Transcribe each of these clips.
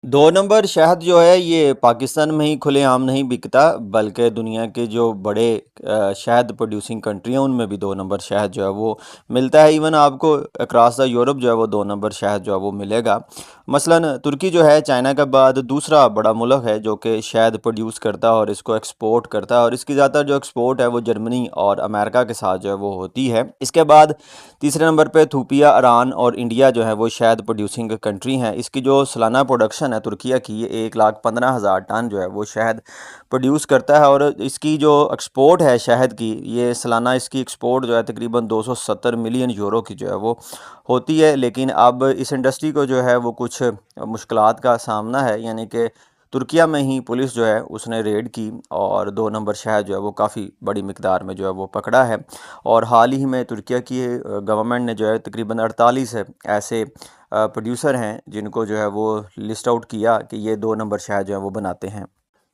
2 number शहद जो है ये पाकिस्तान में ही खुलेआम नहीं बिकता, बल्कि दुनिया के जो बड़े शहद प्रोड्यूसिंग कंट्री हैं उनमें भी 2 नंबर शहद जो है वो मिलता है। इवन आपको अक्रॉस द यूरोप जो है वो 2 नंबर शहद जो है वो मिलेगा। मसलन तुर्की जो है चाइना के बाद दूसरा बड़ा मुल्क है जो कि शहद प्रोड्यूस करता है और इसको एक्सपोर्ट करता है, और इसकी ज़्यादातर जो एक्सपोर्ट है वो जर्मनी और अमेरिका के साथ जो है वो होती है। इसके बाद तीसरे नंबर पे इथोपिया, ईरान और इंडिया जो है वो शहद प्रोड्यूसिंग कंट्री हैं। इसकी जो सालाना प्रोडक्शन है तुर्किया की, ये 1,15,000 टन जो है वो शहद प्रोड्यूस करता है, और इसकी जो एक्सपोर्ट है शहद की, ये सालाना इसकी एक्सपोर्ट जो है तकरीबन 270 मिलियन यूरो की जो है वो होती है। लेकिन अब इस इंडस्ट्री को जो है वो कुछ मुश्किलात का सामना है, यानी कि तुर्किया में ही पुलिस जो है उसने रेड की और 2 नंबर शहद जो है वो काफ़ी बड़ी मिकदार में जो है वो पकड़ा है। और हाल ही में तुर्किया की गवर्नमेंट ने जो है तकरीबन 48 ऐसे प्रोड्यूसर हैं जिनको जो है वो लिस्ट आउट किया कि ये 2 नंबर शहद जो है वो बनाते हैं।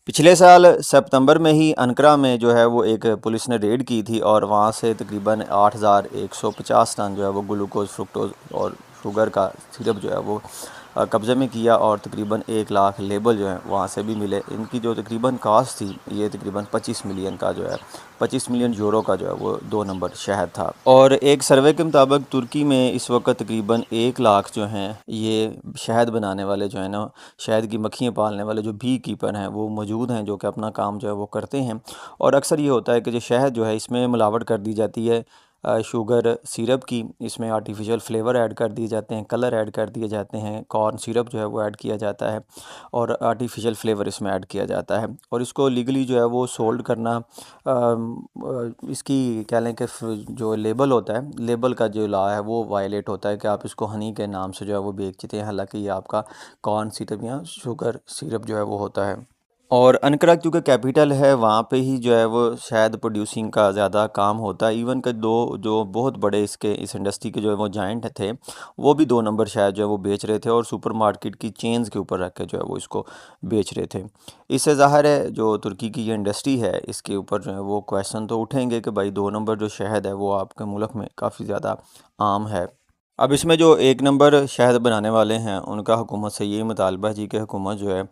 पिछले साल सितंबर में ही अनकरा में जो है वो एक पुलिस ने रेड की थी, और वहाँ से तकरीबन 8,150 टन जो है वो ग्लूकोज, फ्रुक्टोज और शुगर का सिरप जो है वो कब्ज़े में किया, और तकरीबन 1 लाख लेबल जो है वहाँ से भी मिले। इनकी जो तकरीबन कास्ट थी ये तकरीबन 25 मिलियन का जो है 25 मिलियन यूरो का जो है वो 2 नंबर शहद था। और एक सर्वे के मुताबिक तुर्की में इस वक्त तकरीबन 1 लाख जो हैं ये शहद बनाने वाले जो है ना, शहद की मक्खियाँ पालने वाले जो बी कीपर हैं वो मौजूद हैं, जो कि अपना काम जो है वो करते हैं। और अक्सर ये होता है कि जो शहद जो है इसमें मिलावट कर दी जाती है शुगर सिरप की, इसमें आर्टिफिशियल फ्लेवर ऐड कर दिए जाते हैं, कलर ऐड कर दिए जाते हैं, कॉर्न सिरप जो है वो ऐड किया जाता है, और आर्टिफिशियल फ्लेवर इसमें ऐड किया जाता है। और इसको लीगली जो है वो सोल्ड करना, इसकी कह लें कि जो लेबल होता है, लेबल का जो लॉ है वो वायलेट होता है कि आप इसको हनी के नाम से जो है वो बेचते हैं, हालांकि ये आपका कॉर्न सिरप या शुगर सिरप जो है वो होता है। और अनकरा क्योंकि कैपिटल है, वहाँ पे ही जो है वो शायद प्रोड्यूसिंग का ज़्यादा काम होता है। इवन के दो जो बहुत बड़े इसके इस इंडस्ट्री के जो है वो जाइंट थे, वो भी 2 नंबर शायद जो है वो बेच रहे थे, और सुपरमार्केट की चेन्स के ऊपर रख के जो है वो इसको बेच रहे थे। इससे ज़ाहिर है जो तुर्की की ये इंडस्ट्री है इसके ऊपर जो है वो क्वेश्चन तो उठेंगे कि भाई 2 नंबर जो शहद है वो आपके मुल्क में काफ़ी ज़्यादा आम है। अब इसमें जो 1 नंबर शहद बनाने वाले हैं उनका हुकूमत से यही मुतालबा है जी कि हुकूमत जो है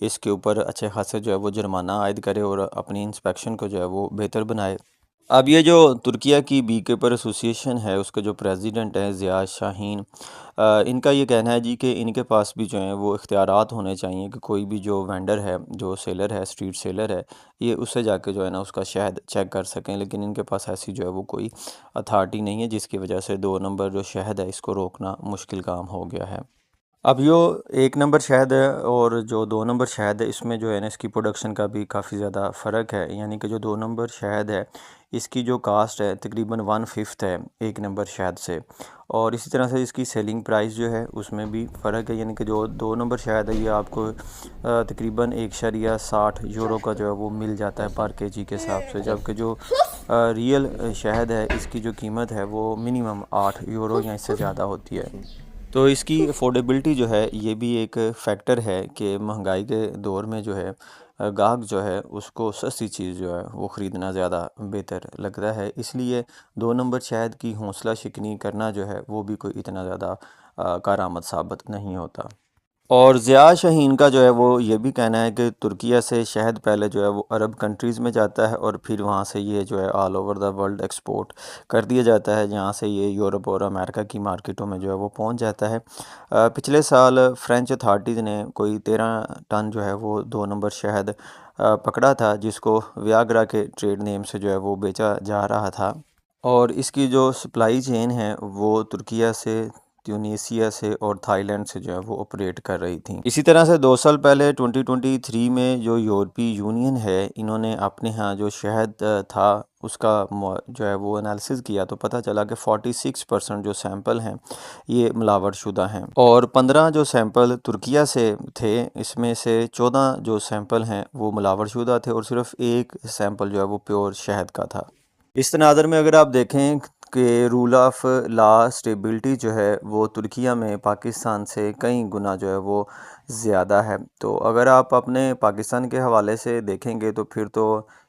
इसके ऊपर अच्छे खासे जो है वो जुर्माना आयद करे और अपनी इंस्पेक्शन को जो है वो बेहतर बनाए। अब ये जो तुर्किया की बी कीपर एसोसिएशन है उसके जो प्रेसिडेंट हैं ज़िया शाहीन, इनका ये कहना है जी कि इनके पास भी जो है वो इख्तियारात होने चाहिए कि कोई भी जो वेंडर है, जो सेलर है, स्ट्रीट सेलर है, ये उससे जाके जो है ना उसका शहद चेक कर सकें। लेकिन इनके पास ऐसी जो है वो कोई अथॉरिटी नहीं है, जिसकी वजह से 2 नंबर जो शहद है इसको रोकना मुश्किल काम हो गया है। अब जो 1 नंबर शहद है और जो 2 नंबर शहद है इसमें जो है ना इसकी प्रोडक्शन का भी काफ़ी ज़्यादा फ़र्क है। यानी कि जो 2 नंबर शहद है इसकी जो कास्ट है तकरीबन 1/5 है 1 नंबर शहद से, और इसी तरह से इसकी सेलिंग प्राइस जो है उसमें भी फ़र्क है। यानी कि जो 2 नंबर शहद है ये आपको तकरीबन 1.60 यूरो का जो है वो मिल जाता है पर केजी के हिसाब से, जबकि जो रियल शहद है इसकी जो कीमत है वो मिनिमम 8 यूरो या इससे ज़्यादा होती है। तो इसकी अफोर्डेबिलिटी जो है ये भी एक फैक्टर है कि महंगाई के दौर में जो है गाहक जो है उसको सस्ती चीज़ जो है वो ख़रीदना ज़्यादा बेहतर लगता है। इसलिए 2 नंबर शहद की हौसला शिकनी करना जो है वो भी कोई इतना ज़्यादा कारआमद साबित नहीं होता। और ज़िया शाहीन का जो है वो ये भी कहना है कि तुर्किया से शहद पहले जो है वो अरब कंट्रीज़ में जाता है और फिर वहाँ से ये जो है all over the world export कर दिया जाता है, जहाँ से ये यूरोप और अमेरिका की मार्केटों में जो है वो पहुँच जाता है। पिछले साल फ्रेंच अथॉरिटीज़ ने कोई 13 टन जो है वो 2 नंबर शहद पकड़ा था, जिसको वियाग्रा के ट्रेड नेम से जो है वो बेचा जा रहा था। और इसकी जो सप्लाई चेन है वो तुर्किया से, ट्यूनीसिया से और थाईलैंड से जो है वो ऑपरेट कर रही थी। इसी तरह से 2 साल पहले 2023 में जो यूरोपीय यूनियन है इन्होंने अपने यहाँ जो शहद था उसका जो है वो एनालिसिस किया, तो पता चला कि 46% जो सैंपल हैं ये मिलावट शुदा हैं, और 15 जो सैंपल तुर्किया से थे इसमें से 14 जो सैंपल हैं वो मिलावट शुदा थे, और सिर्फ एक सैंपल जो है वो प्योर शहद का था। इस तनाज़र में अगर आप देखें कि रूल ऑफ लॉ स्टेबिलिटी जो है वो तुर्किया में पाकिस्तान से कई गुना जो है वो ज़्यादा है। तो अगर आप अपने पाकिस्तान के हवाले से देखेंगे तो फिर तो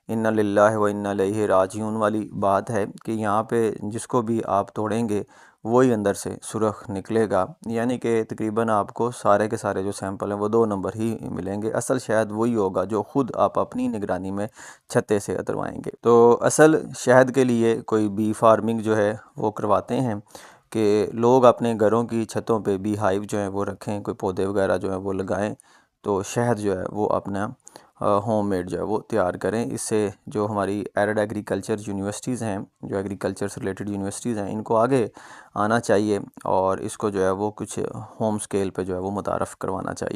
इन्ना लिल्लाहि व इन्ना इलैहि राजिऊन वाली बात है कि यहाँ पे जिसको भी आप तोड़ेंगे वही अंदर से सुरख निकलेगा। यानी कि तकरीबन आपको सारे के सारे जो सैंपल हैं वो 2 नंबर ही मिलेंगे। असल शहद वही होगा जो ख़ुद आप अपनी निगरानी में छत्ते से उतरवाएंगे। तो असल शहद के लिए कोई बी फार्मिंग जो है वो करवाते हैं कि लोग अपने घरों की छतों पे बी हाइव जो है वो रखें, कोई पौधे वगैरह जो है वो लगाएं, तो शहद जो है वो अपना होम मेड जो है वो तैयार करें। इससे जो हमारी एरिड एग्रीकल्चर यूनिवर्सिटीज़ हैं, जो एग्रीकल्चर से रिलेटेड यूनिवर्सिटीज़ हैं, इनको आगे आना चाहिए और इसको जो है वो कुछ होम स्केल पे जो है वो मुतारफ़ करवाना चाहिए।